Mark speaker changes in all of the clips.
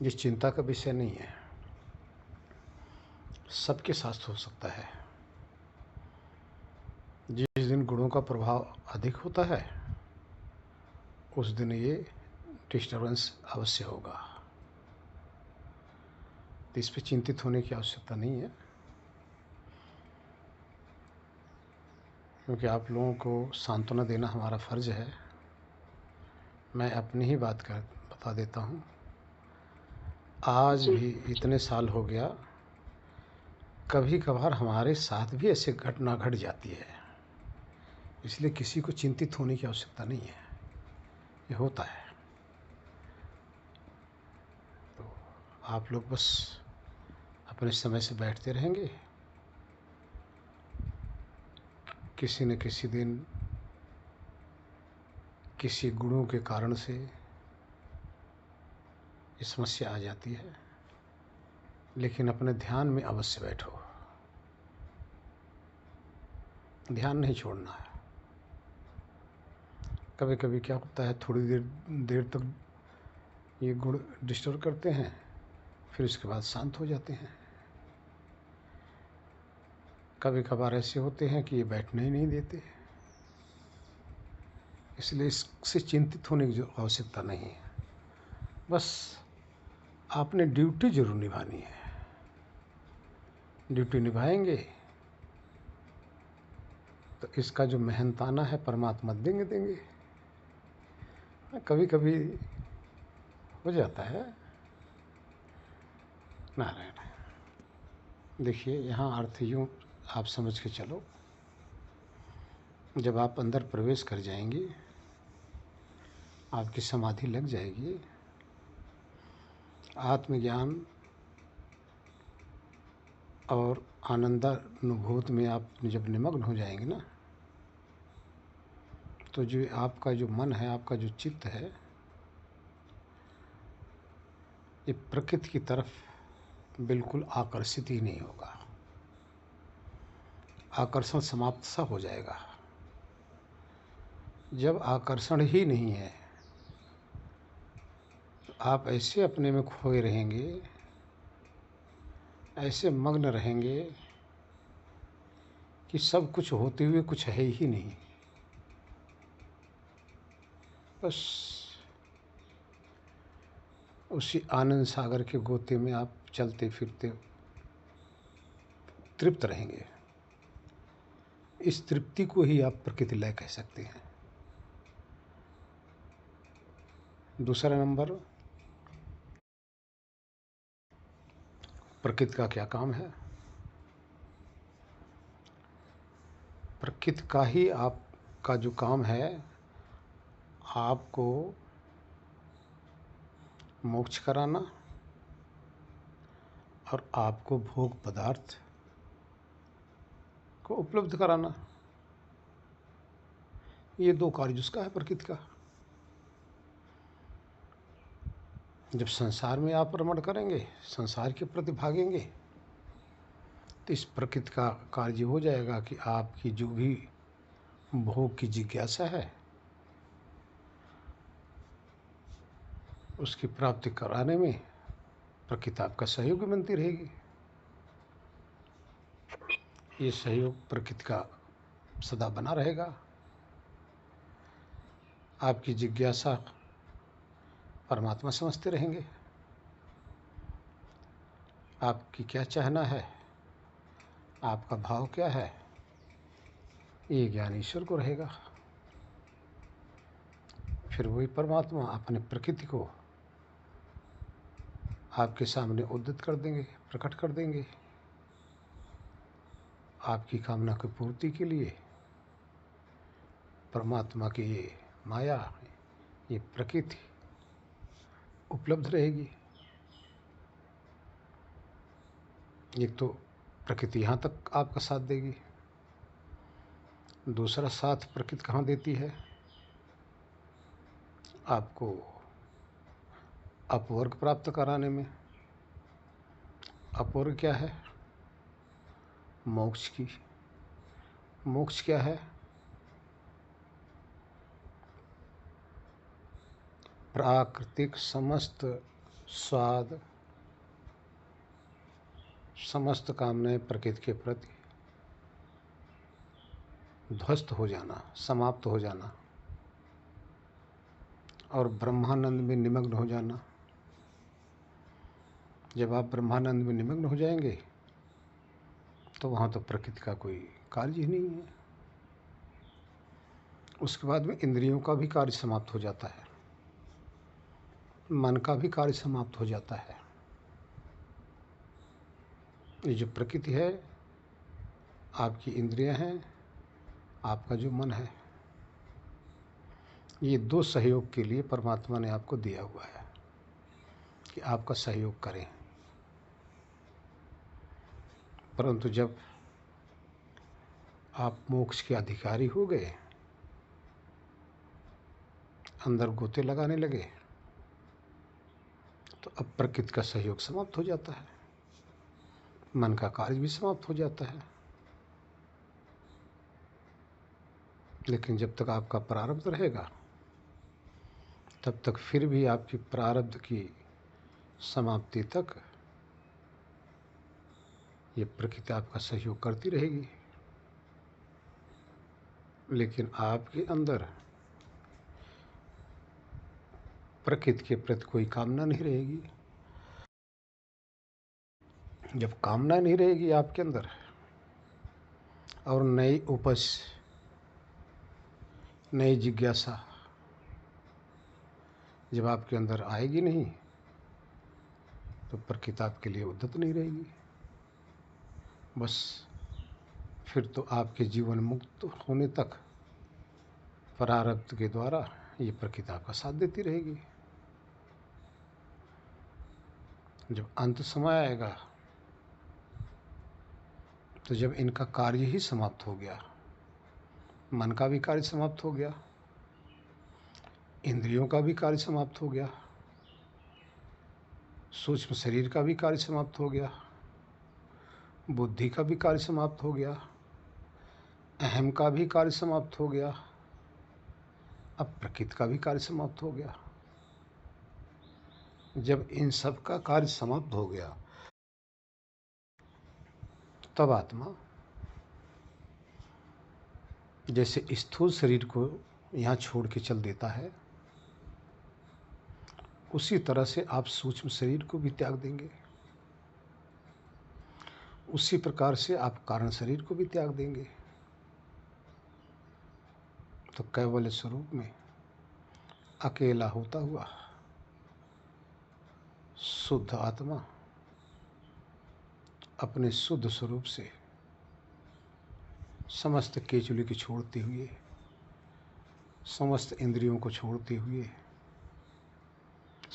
Speaker 1: ये चिंता का विषय नहीं है। सबके साथ हो सकता है। जिस दिन गुणों का प्रभाव अधिक होता है उस दिन ये डिस्टर्बेंस अवश्य होगा। तो इस पे चिंतित होने की आवश्यकता नहीं है, क्योंकि आप लोगों को सांत्वना देना हमारा फ़र्ज़ है। मैं अपनी ही बात कर बता देता हूँ। आज
Speaker 2: जी।
Speaker 1: भी इतने साल हो गया, कभी कभार हमारे साथ भी ऐसे घटना घट जाती है, इसलिए किसी को चिंतित होने की आवश्यकता नहीं है। ये होता है। तो आप लोग बस अपने समय से बैठते रहेंगे, किसी न किसी दिन किसी गुणों के कारण से ये समस्या आ जाती है, लेकिन अपने ध्यान में अवश्य बैठो। ध्यान नहीं छोड़ना है। कभी कभी क्या होता है, थोड़ी देर तक ये गुण डिस्टर्ब करते हैं, फिर उसके बाद शांत हो जाते हैं। कभी कभार ऐसे होते हैं कि ये बैठने ही नहीं देते, इसलिए इससे चिंतित होने की आवश्यकता नहीं है। बस आपने ड्यूटी जरूर निभानी है। ड्यूटी निभाएंगे तो इसका जो मेहनताना है परमात्मा देंगे। कभी कभी हो जाता है। नारायण। देखिए, यहाँ अर्थ यूँ आप समझ के चलो, जब आप अंदर प्रवेश कर जाएंगे, आपकी समाधि लग जाएगी, आत्मज्ञान और आनंदानुभूति में आप जब निमग्न हो जाएंगे ना, तो जो आपका जो मन है, आपका जो चित्त है, ये प्रकृति की तरफ बिल्कुल आकर्षित ही नहीं होगा। आकर्षण समाप्त सा हो जाएगा। जब आकर्षण ही नहीं है, तो आप ऐसे अपने में खोए रहेंगे, ऐसे मग्न रहेंगे कि सब कुछ होते हुए कुछ है ही नहीं। बस उसी आनंद सागर के गोते में आप चलते फिरते तृप्त रहेंगे। इस तृप्ति को ही आप प्रकृति लय कह सकते हैं। दूसरा नंबर, प्रकृति का क्या काम है? प्रकृति का ही आपका जो काम है, आपको मोक्ष कराना और आपको भोग पदार्थ को उपलब्ध कराना। ये दो कार्य उसका है, प्रकृति का। जब संसार में आप रमण करेंगे, संसार के प्रति भागेंगे, तो इस प्रकृति का कार्य हो जाएगा कि आपकी जो भी भोग की जिज्ञासा है, उसकी प्राप्ति कराने में प्रकृति आपका सहयोगी बनती रहेगी। ये सहयोग प्रकृति का सदा बना रहेगा। आपकी जिज्ञासा परमात्मा समझते रहेंगे। आपकी क्या चाहना है, आपका भाव क्या है, ये ज्ञान ईश्वर को रहेगा। फिर वही परमात्मा अपने प्रकृति को आपके सामने उद्यत कर देंगे, प्रकट कर देंगे। आपकी कामना की पूर्ति के लिए परमात्मा की ये माया, ये प्रकृति उपलब्ध रहेगी। एक तो प्रकृति यहाँ तक आपका साथ देगी, दूसरा साथ प्रकृति कहाँ देती है? आपको अपवर्ग प्राप्त कराने में। अपवर्ग क्या है? मोक्ष की। मोक्ष क्या है? प्राकृतिक समस्त स्वाद, समस्त कामनाएं प्रकृति के प्रति ध्वस्त हो जाना, समाप्त हो जाना और ब्रह्मानंद में निमग्न हो जाना। जब आप ब्रह्मानंद में निमग्न हो जाएंगे तो वहाँ तो प्रकृति का कोई कार्य ही नहीं है। उसके बाद में इंद्रियों का भी कार्य समाप्त हो जाता है, मन का भी कार्य समाप्त हो जाता है। ये जो प्रकृति है, आपकी इंद्रियां हैं, आपका जो मन है, ये दो सहयोग के लिए परमात्मा ने आपको दिया हुआ है कि आपका सहयोग करें। परंतु जब आप मोक्ष के अधिकारी हो गए, अंदर गोते लगाने लगे, तो अब प्रकृति का सहयोग समाप्त हो जाता है, मन का कार्य भी समाप्त हो जाता है। लेकिन जब तक आपका प्रारब्ध रहेगा तब तक फिर भी आपकी प्रारब्ध की समाप्ति तक ये प्रकृति आपका सहयोग करती रहेगी। लेकिन आपके अंदर प्रकृति के प्रति कोई कामना नहीं रहेगी। जब कामना नहीं रहेगी आपके अंदर और नई उपज, नई जिज्ञासा जब आपके अंदर आएगी नहीं, तो प्रकृति आपके लिए उद्यत नहीं रहेगी। बस फिर तो आपके जीवन मुक्त होने तक प्रारब्ध के द्वारा ये प्रकृति आपका साथ देती रहेगी। जब अंत समय आएगा तो जब इनका कार्य ही समाप्त हो गया, मन का भी कार्य समाप्त हो गया, इंद्रियों का भी कार्य समाप्त हो गया, सूक्ष्म शरीर का भी कार्य समाप्त हो गया, बुद्धि का भी कार्य समाप्त हो गया, अहम का भी कार्य समाप्त हो गया, अब प्रकृति का भी कार्य समाप्त हो गया। जब इन सब का कार्य समाप्त हो गया तब आत्मा जैसे स्थूल शरीर को यहाँ छोड़ के चल देता है, उसी तरह से आप सूक्ष्म शरीर को भी त्याग देंगे। उसी प्रकार से आप कारण शरीर को भी त्याग देंगे। तो कैवल्य स्वरूप में अकेला होता हुआ शुद्ध आत्मा अपने शुद्ध स्वरूप से समस्त केचुली को छोड़ते हुए, समस्त इंद्रियों को छोड़ते हुए,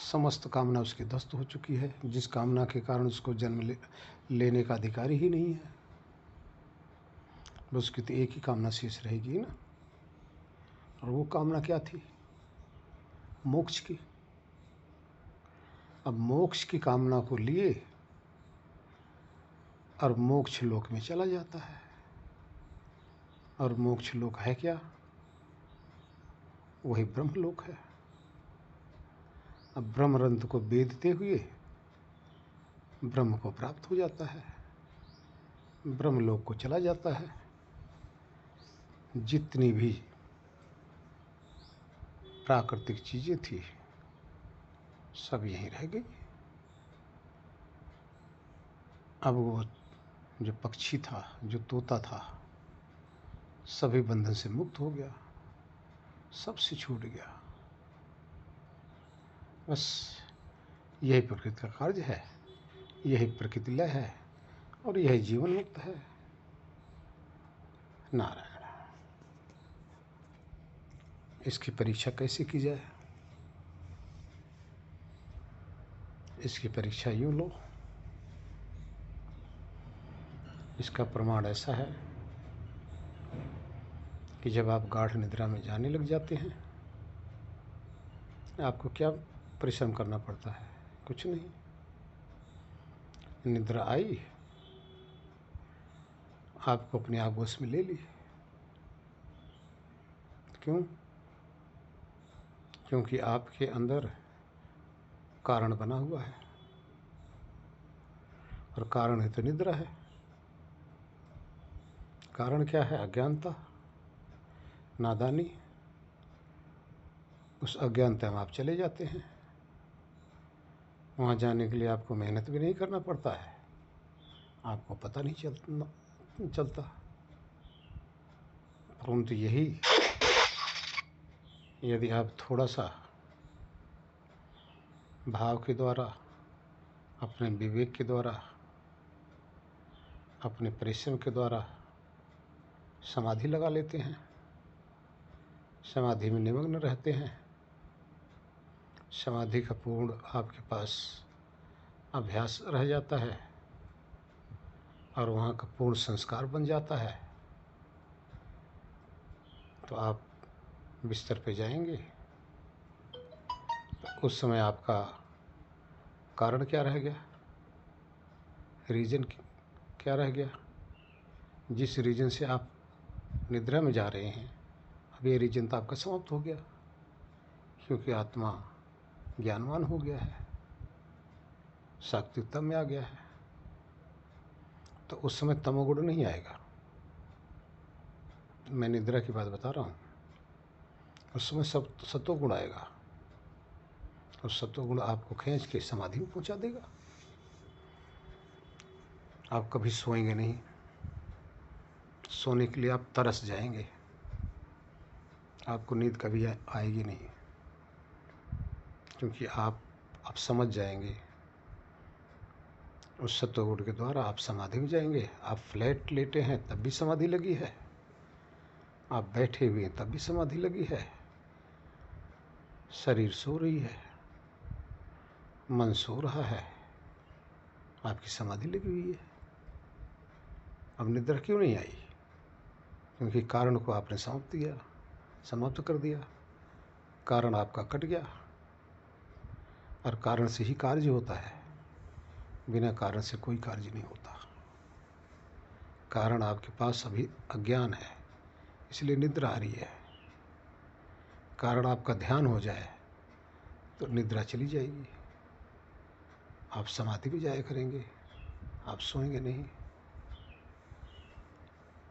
Speaker 1: समस्त कामना उसकी ध्वस्त हो चुकी है, जिस कामना के कारण उसको जन्म लेने का अधिकारी ही नहीं है, बस उसकी तो एक ही कामना शेष रहेगी ना। और वो कामना क्या थी? मोक्ष की। अब मोक्ष की कामना को लिए और मोक्ष लोक में चला जाता है। और मोक्ष लोक है क्या? वही ब्रह्म लोक है। अब ब्रह्मरंध्र को बेधते हुए ब्रह्म को प्राप्त हो जाता है, ब्रह्मलोक को चला जाता है। जितनी भी प्राकृतिक चीज़ें थी सब यहीं रह गई। अब वो जो पक्षी था, जो तोता था, सभी बंधन से मुक्त हो गया, सबसे छूट गया। बस यही प्रकृति का कार्य है, यही प्रकृति लय है और यही जीवन मुक्त है। नारायण। इसकी परीक्षा कैसे की जाए? इसकी परीक्षा यूँ लो, इसका प्रमाण ऐसा है कि जब आप गाढ़ निद्रा में जाने लग जाते हैं, आपको क्या परिश्रम करना पड़ता है? कुछ नहीं। निद्रा आई, आपको अपने आप वश में ले ली। क्यों? क्योंकि आपके अंदर कारण बना हुआ है, और कारण ही तो निद्रा है। कारण क्या है? अज्ञानता, नादानी। उस अज्ञानता में आप चले जाते हैं। वहाँ जाने के लिए आपको मेहनत भी नहीं करना पड़ता है, आपको पता नहीं चलता। परंतु यही यदि आप थोड़ा सा भाव के द्वारा, अपने विवेक के द्वारा, अपने परिश्रम के द्वारा समाधि लगा लेते हैं, समाधि में निमग्न रहते हैं, समाधि का पूर्ण आपके पास अभ्यास रह जाता है और वहाँ का पूर्ण संस्कार बन जाता है, तो आप बिस्तर पे जाएंगे तो उस समय आपका कारण क्या रह गया? रीजन क्या रह गया? जिस रीजन से आप निद्रा में जा रहे हैं, अब ये रीजन तो आपका समाप्त हो गया, क्योंकि आत्मा ज्ञानवान हो गया है, सात्विकता में आ गया है। तो उस समय तमोगुण नहीं आएगा। मैं निद्रा की बात बता रहा हूँ। उस समय सब सत्वगुण आएगा, और सत्वगुण आपको खींच के समाधि में पहुँचा देगा। आप कभी सोएंगे नहीं, सोने के लिए आप तरस जाएंगे, आपको नींद कभी आएगी नहीं, क्योंकि आप समझ जाएंगे। उस सत्वगुण के द्वारा आप समाधि में जाएंगे। आप फ्लैट लेटे हैं तब भी समाधि लगी है, आप बैठे हुए हैं तब भी समाधि लगी है, शरीर सो रही है, मन सो रहा है, आपकी समाधि लगी हुई है। अब निद्रा क्यों नहीं आई? क्योंकि कारण को आपने समाप्त कर दिया। कारण आपका कट गया, और कारण से ही कार्य होता है, बिना कारण से कोई कार्य नहीं होता। कारण आपके पास अभी अज्ञान है, इसलिए निद्रा आ रही है। कारण आपका ध्यान हो जाए तो निद्रा चली जाएगी, आप समाधि भी जाया करेंगे, आप सोएंगे नहीं।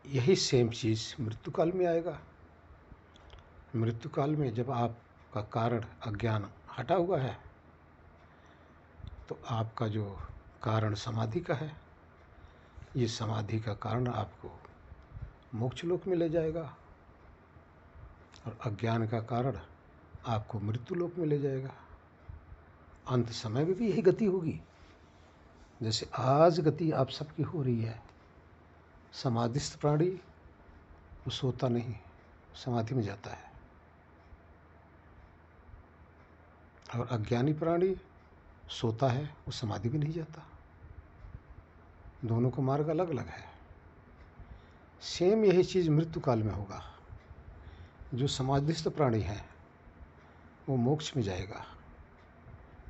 Speaker 1: यही सेम चीज़ मृत्यु काल में आएगा। मृत्यु काल में जब आपका कारण अज्ञान हटा हुआ है, तो आपका जो कारण समाधि का है, ये समाधि का कारण आपको मोक्ष लोक में ले जाएगा, और अज्ञान का कारण आपको मृत्यु लोक में ले जाएगा। अंत समय में भी यही गति होगी, जैसे आज गति आप सबकी हो रही है। समाधिस्थ प्राणी वो सोता नहीं, समाधि में जाता है, और अज्ञानी प्राणी सोता है, वो समाधि में नहीं जाता। दोनों का मार्ग अलग अलग है। सेम यही चीज़ मृत्यु काल में होगा। जो समाधिस्थ प्राणी है वो मोक्ष में जाएगा,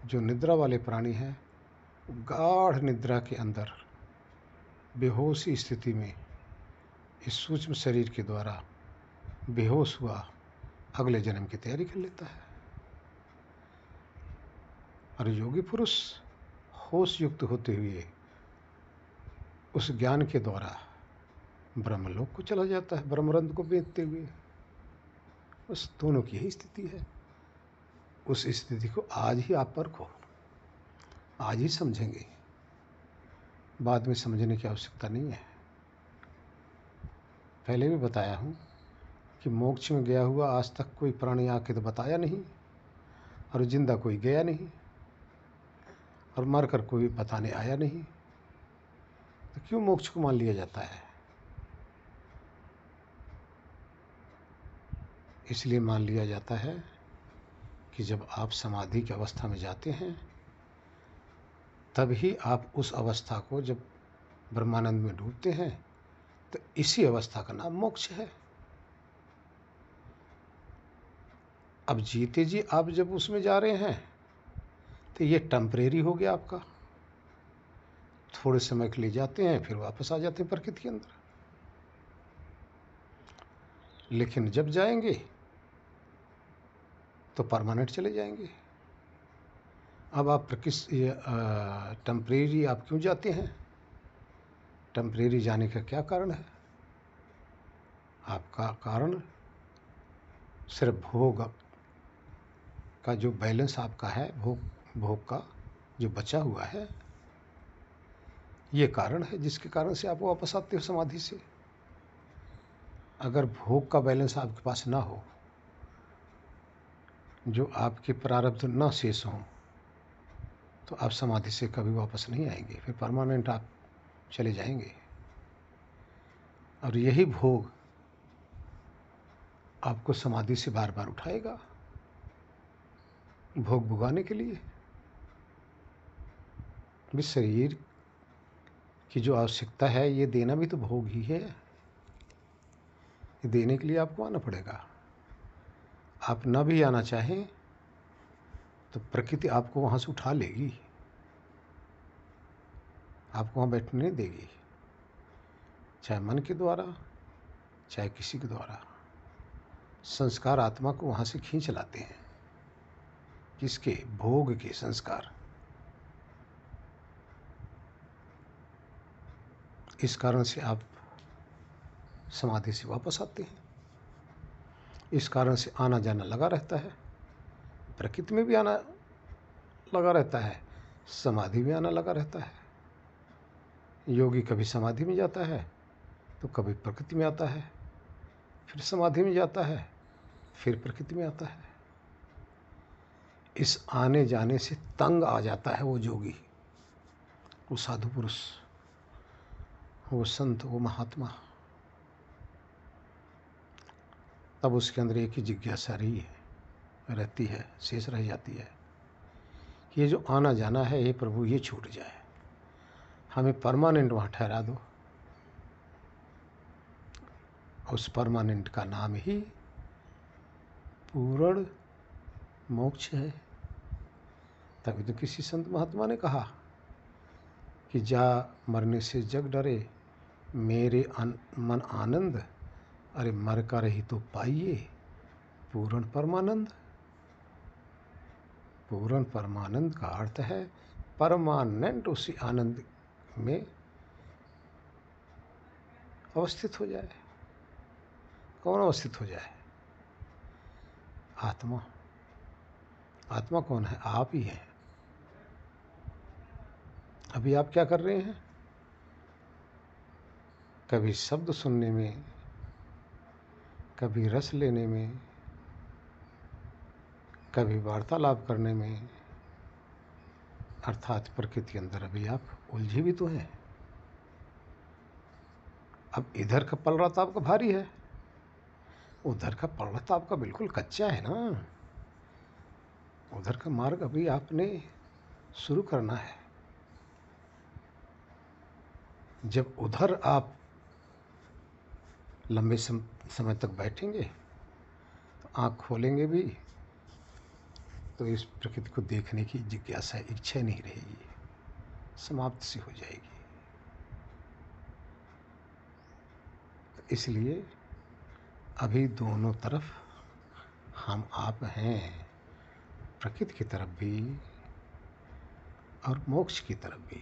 Speaker 1: जो निद्रा वाले प्राणी हैं गाढ़ निद्रा के अंदर बेहोशी स्थिति में इस सूक्ष्म शरीर के द्वारा बेहोश हुआ अगले जन्म की तैयारी कर लेता है। और योगी पुरुष होश युक्त होते हुए उस ज्ञान के द्वारा ब्रह्मलोक को चला जाता है, ब्रह्मरंध्र को बेचते हुए। बस दोनों की ही स्थिति है। उस स्थिति को आज ही आप परखो, आज ही समझेंगे, बाद में समझने की आवश्यकता नहीं है। पहले भी बताया हूँ कि मोक्ष में गया हुआ आज तक कोई प्राणी आके तो बताया नहीं, और जिंदा कोई गया नहीं, और मरकर कोई बताने आया नहीं। तो क्यों मोक्ष को मान लिया जाता है? इसलिए मान लिया जाता है कि जब आप समाधि की अवस्था में जाते हैं, तभी आप उस अवस्था को, जब ब्रह्मानंद में डूबते हैं, तो इसी अवस्था का नाम मोक्ष है। अब जीते जी आप जब उसमें जा रहे हैं, तो ये टेम्परेरी हो गया आपका। थोड़े समय के लिए जाते हैं, फिर वापस आ जाते हैं प्रकृति के अंदर। लेकिन जब जाएंगे तो परमानेंट चले जाएंगे। अब आप टेम्परेरी आप क्यों जाते हैं? टेम्परेरी जाने का क्या कारण है? आपका कारण सिर्फ भोग का जो बैलेंस आपका है, भोग का जो बचा हुआ है, ये कारण है जिसके कारण से आप वापस आते हो समाधि से। अगर भोग का बैलेंस आपके पास ना हो, जो आपके प्रारब्ध ना शेष हों, तो आप समाधि से कभी वापस नहीं आएंगे, फिर परमानेंट आप चले जाएंगे। और यही भोग आपको समाधि से बार बार उठाएगा, भोग भुगाने के लिए। इस शरीर की जो आवश्यकता है, ये देना भी तो भोग ही है। ये देने के लिए आपको आना पड़ेगा। आप ना भी आना चाहें तो प्रकृति आपको वहाँ से उठा लेगी, आपको वहाँ बैठने नहीं देगी, चाहे मन के द्वारा चाहे किसी के द्वारा। संस्कार आत्मा को वहाँ से खींच लाते हैं। किसके? भोग के संस्कार। इस कारण से आप समाधि से वापस आते हैं। इस कारण से आना जाना लगा रहता है। प्रकृति में भी आना लगा रहता है, समाधि में आना लगा रहता है। योगी कभी समाधि में जाता है तो कभी प्रकृति में आता है, फिर समाधि में जाता है, फिर प्रकृति में आता है। इस आने जाने से तंग आ जाता है वो योगी, वो साधु पुरुष, वो संत, वो महात्मा। तब उसके अंदर एक ही जिज्ञासा रहती है, शेष रह जाती है। ये जो आना जाना है, ये प्रभु ये छूट जाए, हमें परमानेंट वहाँ ठहरा दो। उस परमानेंट का नाम ही पूर्ण मोक्ष है। तभी तो किसी संत महात्मा ने कहा कि जा मरने से जग डरे, मेरे मन आनंद, अरे मर कर ही तो पाइए पूर्ण परमानंद। पूर्ण परमानंद का अर्थ है परमानेंट उसी आनंद में अवस्थित हो जाए। कौन अवस्थित हो जाए? आत्मा। आत्मा कौन है? आप ही हैं। अभी आप क्या कर रहे हैं? कभी शब्द सुनने में, कभी रस लेने में, कभी वार्तालाप करने में, अर्थात प्रकृति के अंदर अभी आप उलझे भी तो हैं। अब इधर का पलड़ा तो आपका भारी है, उधर का पलड़ा तो आपका बिल्कुल कच्चा है ना। उधर का मार्ग अभी आपने शुरू करना है। जब उधर आप लंबे समय तक बैठेंगे तो आँख खोलेंगे भी तो इस प्रकृति को देखने की जिज्ञासा, इच्छा नहीं रहेगी, समाप्त सी हो जाएगी। तो इसलिए अभी दोनों तरफ हम आप हैं, प्रकृति की तरफ भी और मोक्ष की तरफ भी।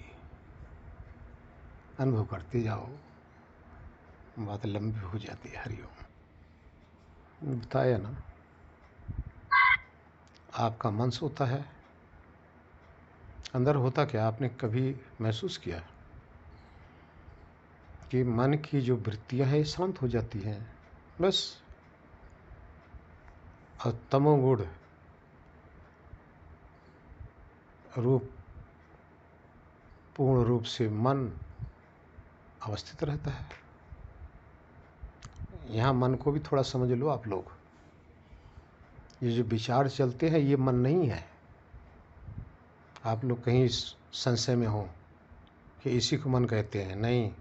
Speaker 1: अनुभव करते जाओ, बात लंबी हो जाती है। हरिओम। बताया ना, आपका मन सोता है, अंदर होता क्या आपने कभी महसूस किया कि मन की जो वृत्तियां हैं शांत हो जाती हैं बस। और तमोगुण रूप पूर्ण रूप से मन अवस्थित रहता है। यहाँ मन को भी थोड़ा समझ लो आप लोग। ये जो विचार चलते हैं ये मन नहीं है। आप लोग कहीं संशय में हो कि इसी को मन कहते हैं, नहीं,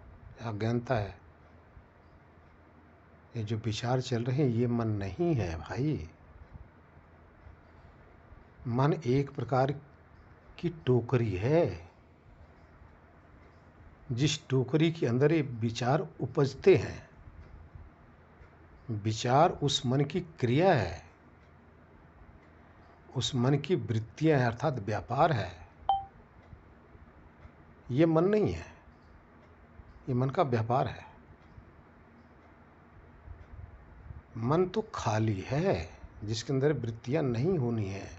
Speaker 1: अज्ञानता है। ये जो विचार चल रहे हैं ये मन नहीं है भाई। मन एक प्रकार की टोकरी है, जिस टोकरी के अंदर ये विचार उपजते हैं। विचार उस मन की क्रिया है। उस मन की वृत्तियां अर्थात व्यापार है, ये मन नहीं है, ये मन का व्यापार है। मन तो खाली है जिसके अंदर वृत्तियां नहीं होनी है।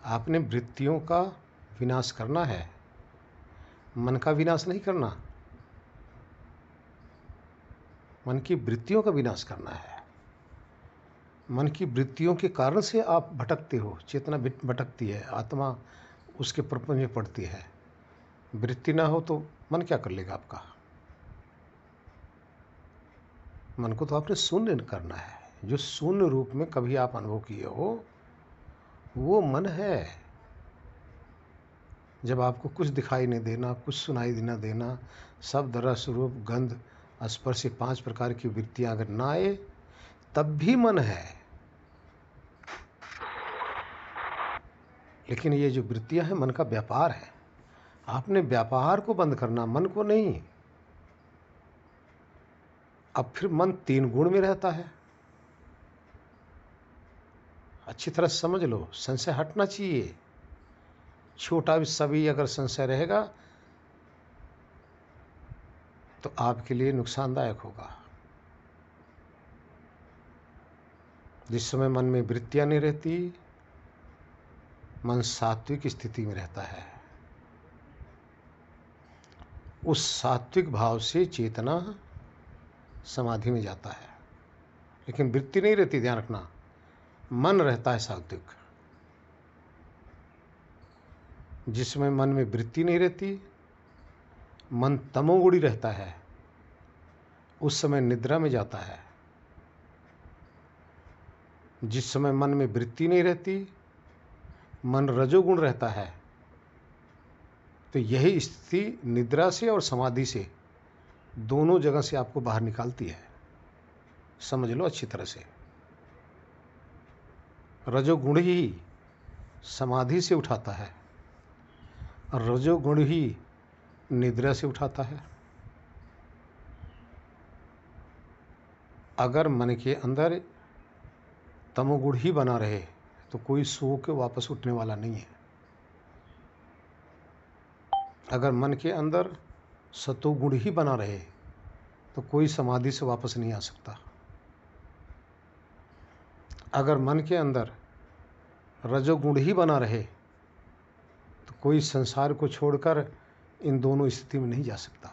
Speaker 1: आपने वृत्तियों का विनाश करना है, मन का विनाश नहीं करना। मन की वृत्तियों का विनाश करना है। मन की वृत्तियों के कारण से आप भटकते हो, चेतना भटकती है, आत्मा उसके प्रपंच में पड़ती है। वृत्ति ना हो तो मन क्या कर लेगा आपका? मन को तो आपने शून्य करना है। जो शून्य रूप में कभी आप अनुभव किए हो वो मन है। जब आपको कुछ दिखाई नहीं देना, कुछ सुनाई न देना, शब्द रस रूप गंध स्पर्श से 5 प्रकार की वृत्तियां अगर ना आए तब भी मन है। लेकिन ये जो वृत्तियां हैं मन का व्यापार है। आपने व्यापार को बंद करना, मन को नहीं। अब फिर मन 3 गुण में रहता है। अच्छी तरह समझ लो, संशय हटना चाहिए। छोटा भी सभी अगर संशय रहेगा तो आपके लिए नुकसानदायक होगा। जिस समय मन में वृत्तियां नहीं रहती, मन सात्विक स्थिति में रहता है। उस सात्विक भाव से चेतना समाधि में जाता है। लेकिन वृत्ति नहीं रहती, ध्यान रखना, मन रहता है सात्विक। जिसमें मन में वृत्ति नहीं रहती, मन तमोगुणी रहता है, उस समय निद्रा में जाता है। जिस समय मन में वृत्ति नहीं रहती, मन रजोगुण रहता है, तो यही स्थिति निद्रा से और समाधि से दोनों जगह से आपको बाहर निकालती है। समझ लो अच्छी तरह से। रजोगुण ही समाधि से उठाता है और रजोगुण ही निद्रा से उठाता है। अगर मन के अंदर तमोगुण ही बना रहे तो कोई सो के वापस उठने वाला नहीं है। अगर मन के अंदर सतोगुण ही बना रहे तो कोई समाधि से वापस नहीं आ सकता। अगर मन के अंदर रजोगुण ही बना रहे तो कोई संसार को छोड़कर इन दोनों स्थिति में नहीं जा सकता।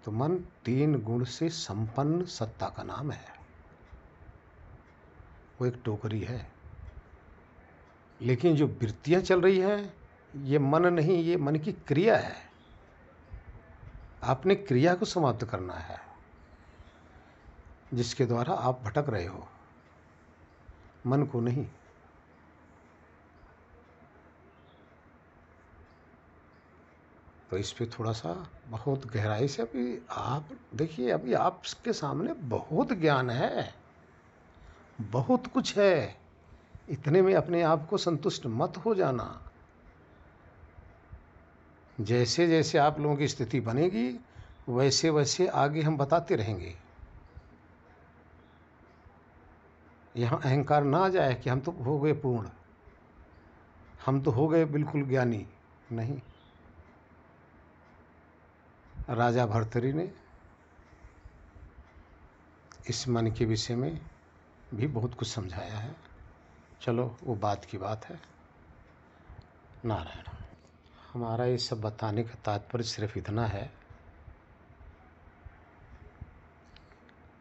Speaker 1: तो मन 3 गुण से संपन्न सत्ता का नाम है। वो एक टोकरी है। लेकिन जो वृत्तियां चल रही हैं ये मन नहीं, ये मन की क्रिया है। आपने क्रिया को समाप्त करना है जिसके द्वारा आप भटक रहे हो, मन को नहीं। तो इस पे थोड़ा सा बहुत गहराई से अभी आप देखिए, अभी आपके सामने बहुत ज्ञान है, बहुत कुछ है। इतने में अपने आप को संतुष्ट मत हो जाना। जैसे जैसे आप लोगों की स्थिति बनेगी वैसे वैसे आगे हम बताते रहेंगे। यहाँ अहंकार ना आ जाए कि हम तो हो गए पूर्ण, हम तो हो गए बिल्कुल ज्ञानी। नहीं, राजा भर्तृहरि ने इस मन के विषय में भी बहुत कुछ समझाया है। चलो वो बात की बात है। नारायण। हमारा ये सब बताने का तात्पर्य सिर्फ इतना है,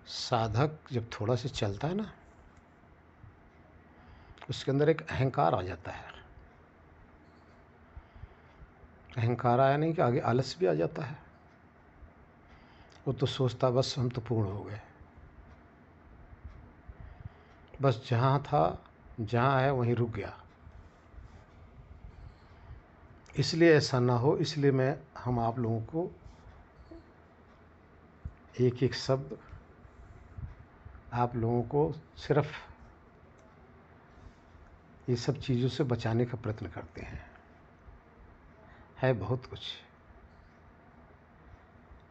Speaker 1: साधक जब थोड़ा सा चलता है ना, उसके अंदर एक अहंकार आ जाता है। अहंकार आया नहीं कि आगे आलस भी आ जाता है। वो तो सोचता बस हम तो पूर्ण हो गए, बस जहाँ था जहाँ है वहीं रुक गया। इसलिए ऐसा ना हो, इसलिए हम आप लोगों को एक एक शब्द आप लोगों को सिर्फ ये सब चीज़ों से बचाने का प्रयत्न करते हैं। है बहुत कुछ,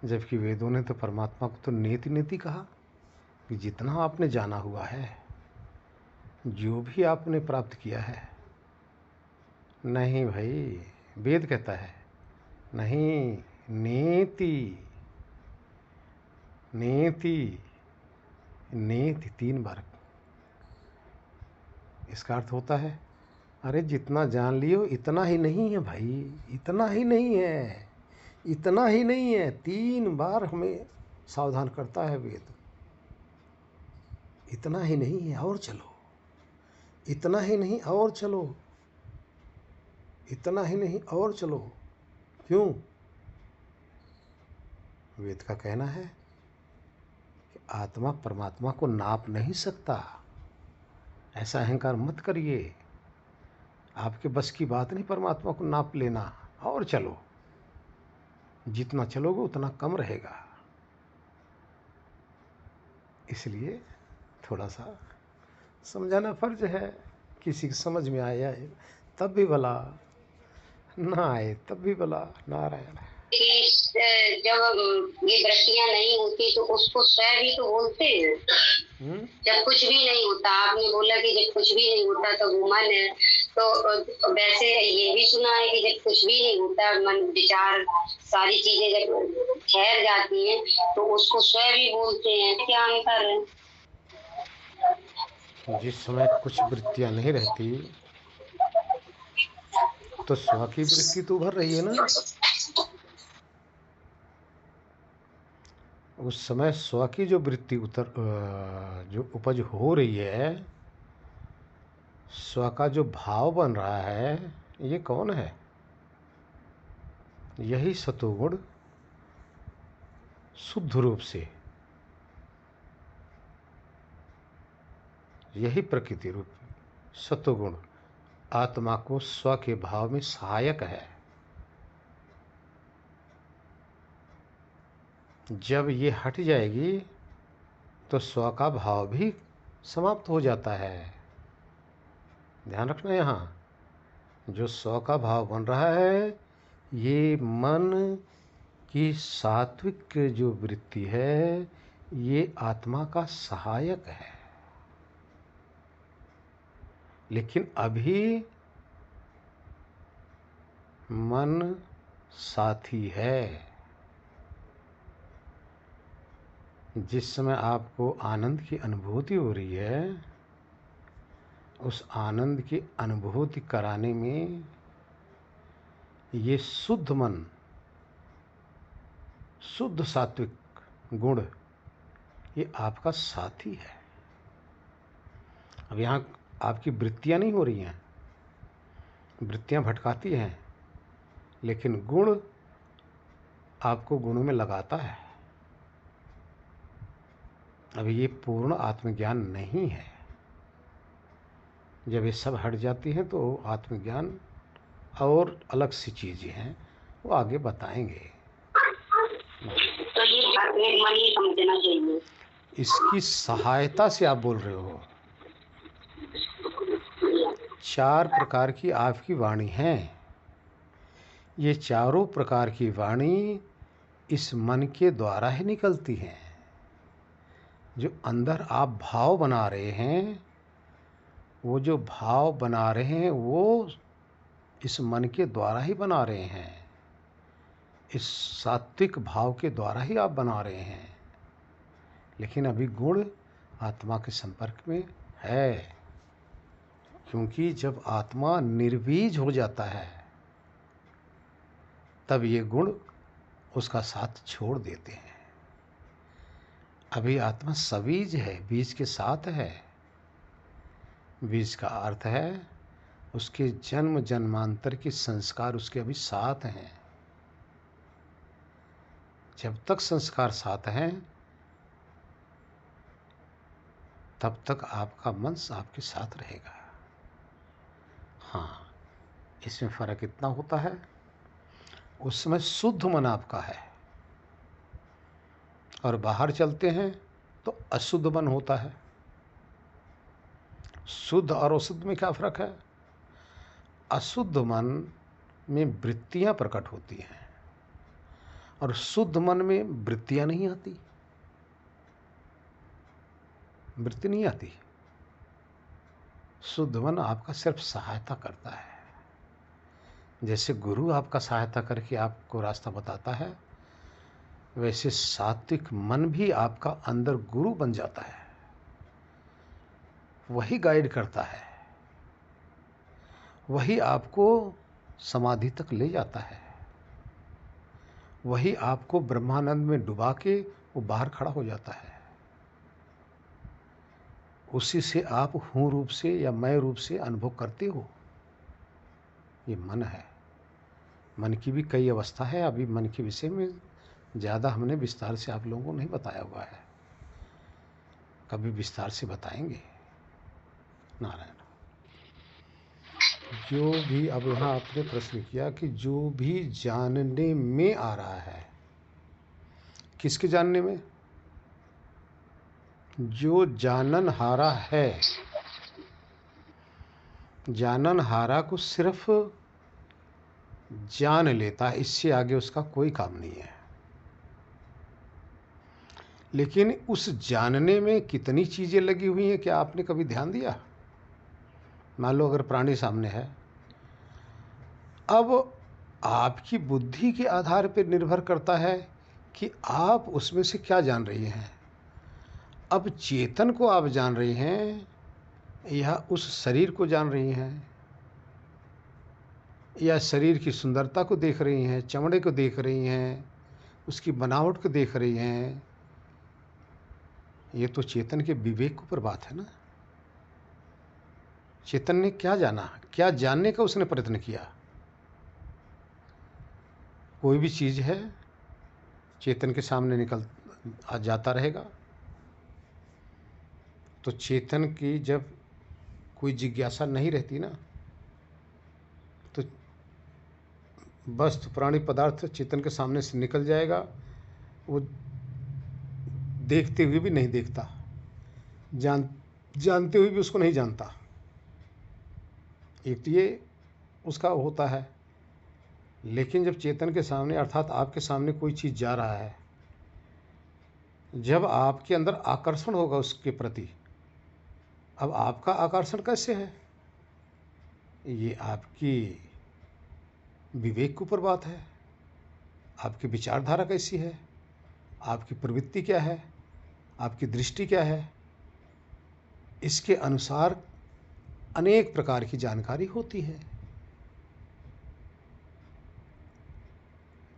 Speaker 1: जबकि वेदों ने तो परमात्मा को तो नेति नेति कहा कि जितना आपने जाना हुआ है जो भी आपने प्राप्त किया है, नहीं भाई, वेद कहता है नहीं, नेति नेति नेति 3 बार। इसका अर्थ होता है अरे जितना जान लियो इतना ही नहीं है भाई, इतना ही नहीं है, इतना ही नहीं है। 3 बार हमें सावधान करता है वेद। इतना ही नहीं है और चलो, इतना ही नहीं और चलो, इतना ही नहीं और चलो। क्यों? वेद का कहना है कि आत्मा परमात्मा को नाप नहीं सकता। ऐसा अहंकार मत करिए, आपके बस की बात नहीं परमात्मा को नाप लेना। और चलो, जितना चलोगे उतना कम रहेगा। इसलिए थोड़ा सा समझाना फर्ज है। किसी की समझ में आया है तब भी भला, ना आए तब भी भला। नारायण।
Speaker 2: जब ये वृत्तियां नहीं होती तो उसको स्वयं भी तो बोलते हैं। जब कुछ भी नहीं होता, आपने बोला कि जब कुछ भी नहीं होता तो वो मन है, तो वैसे ये भी सुना है कि जब कुछ भी नहीं होता, मन विचार सारी चीजें जब ठहर जाती हैं तो उसको स्वयं भी बोलते हैं। क्या अंतर है?
Speaker 1: जिस समय कुछ वृत्तियां नहीं रहती तो स्व की वृत्ति तो उभर रही है ना। उस समय स्व की जो वृत्ति जो उपज हो रही है, स्व का जो भाव बन रहा है, ये कौन है? यही सतोगुण शुद्ध रूप से, यही प्रकृति रूप सतोगुण आत्मा को स्व के भाव में सहायक है। जब ये हट जाएगी तो स्व का भाव भी समाप्त हो जाता है। ध्यान रखना, यहाँ जो स्व का भाव बन रहा है, ये मन की सात्विक जो वृत्ति है, ये आत्मा का सहायक है। लेकिन अभी मन साथी है। जिस समय आपको आनंद की अनुभूति हो रही है, उस आनंद की अनुभूति कराने में ये शुद्ध मन, शुद्ध सात्विक गुण, ये आपका साथी है। अब यहाँ आपकी वृत्तियाँ नहीं हो रही हैं, वृत्तियाँ भटकाती हैं, लेकिन गुण आपको गुणों में लगाता है। अभी ये पूर्ण आत्मज्ञान नहीं है। जब ये सब हट जाती हैं तो आत्मज्ञान और अलग सी चीज़ें हैं, वो आगे बताएंगे।
Speaker 2: तो ये मन ही समझना चाहिए।
Speaker 1: इसकी सहायता से आप बोल रहे हो। 4 प्रकार की आपकी वाणी है। ये चारों प्रकार की वाणी इस मन के द्वारा ही निकलती हैं। जो अंदर आप भाव बना रहे हैं, वो जो भाव बना रहे हैं वो इस मन के द्वारा ही बना रहे हैं। इस सात्विक भाव के द्वारा ही आप बना रहे हैं। लेकिन अभी गुण आत्मा के संपर्क में है, क्योंकि जब आत्मा निर्बीज हो जाता है तब ये गुण उसका साथ छोड़ देते हैं। अभी आत्मा सबीज है, बीज के साथ है। बीज का अर्थ है उसके जन्म जन्मांतर के संस्कार उसके अभी साथ हैं। जब तक संस्कार साथ हैं तब तक आपका मन आपके साथ रहेगा। हाँ, इसमें फ़र्क इतना होता है, उस समय शुद्ध मन आपका है और बाहर चलते हैं तो अशुद्ध मन होता है। शुद्ध और अशुद्ध में क्या फ़र्क है? अशुद्ध मन में वृत्तियाँ प्रकट होती हैं और शुद्ध मन में वृत्तियाँ नहीं आती, वृत्ति नहीं आती। शुद्ध मन आपका सिर्फ सहायता करता है। जैसे गुरु आपका सहायता करके आपको रास्ता बताता है, वैसे सात्विक मन भी आपका अंदर गुरु बन जाता है। वही गाइड करता है, वही आपको समाधि तक ले जाता है, वही आपको ब्रह्मानंद में डुबा के वो बाहर खड़ा हो जाता है। उसी से आप हूँ रूप से या मैं रूप से अनुभव करते हो। ये मन है। मन की भी कई अवस्था है। अभी मन के विषय में ज़्यादा हमने विस्तार से आप लोगों को नहीं बताया हुआ है, कभी विस्तार से बताएंगे। नारायण। जो भी, अब यहाँ आपने प्रश्न किया कि जो भी जानने में आ रहा है, किसके जानने में? जो जानन हारा है। जानन हारा को सिर्फ जान लेता है, इससे आगे उसका कोई काम नहीं है। लेकिन उस जानने में कितनी चीज़ें लगी हुई हैं, क्या आपने कभी ध्यान दिया? मान लो अगर प्राणी सामने है, अब आपकी बुद्धि के आधार पर निर्भर करता है कि आप उसमें से क्या जान रही हैं। अब चेतन को आप जान रही हैं या उस शरीर को जान रही हैं, या शरीर की सुंदरता को देख रही हैं, चमड़े को देख रही हैं, उसकी बनावट को देख रही हैं। ये तो चेतन के विवेक के ऊपर बात है ना। चेतन ने क्या जाना, क्या जानने का उसने प्रयत्न किया। कोई भी चीज़ है चेतन के सामने निकल जाता रहेगा। तो चेतन की जब कोई जिज्ञासा नहीं रहती ना, तो वस्तु प्राणी पदार्थ चेतन के सामने से निकल जाएगा। वो देखते हुए भी नहीं देखता, जानते हुए भी उसको नहीं जानता। एक तो ये उसका होता है। लेकिन जब चेतन के सामने अर्थात आपके सामने कोई चीज़ जा रहा है, जब आपके अंदर आकर्षण होगा उसके प्रति, अब आपका आकर्षण कैसे है, ये आपकी विवेक के ऊपर बात है। आपकी विचारधारा कैसी है, आपकी प्रवृत्ति क्या है, आपकी दृष्टि क्या है, इसके अनुसार अनेक प्रकार की जानकारी होती है।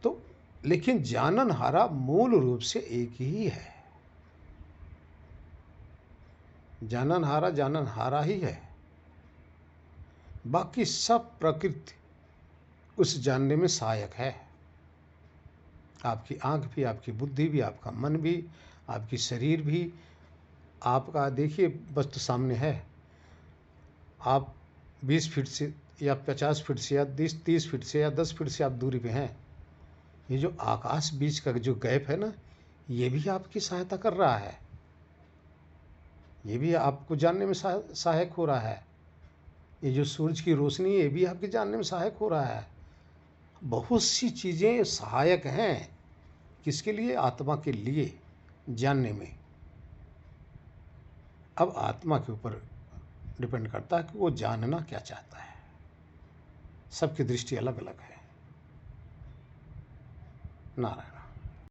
Speaker 1: तो लेकिन जाननहारा मूल रूप से एक ही है। जाननहारा ही है। बाकी सब प्रकृति उस जानने में सहायक है। आपकी आंख भी, आपकी बुद्धि भी, आपका मन भी, आपकी शरीर भी। आपका देखिए वस्तु सामने है, आप 20 फीट से या 50 फीट से या 30 फीट से या 10 फीट से आप दूरी पे हैं। ये जो आकाश बीच का जो गैप है ना, ये भी आपकी सहायता कर रहा है। ये भी आपको जानने में सहायक हो रहा है। ये जो सूरज की रोशनी है, ये भी आपके जानने में सहायक हो रहा है। बहुत सी चीज़ें सहायक हैं। किसके लिए? आत्मा के लिए जानने में। अब आत्मा के ऊपर डिपेंड करता है कि वो जानना क्या चाहता है। सबकी दृष्टि अलग अलग है। नारायण।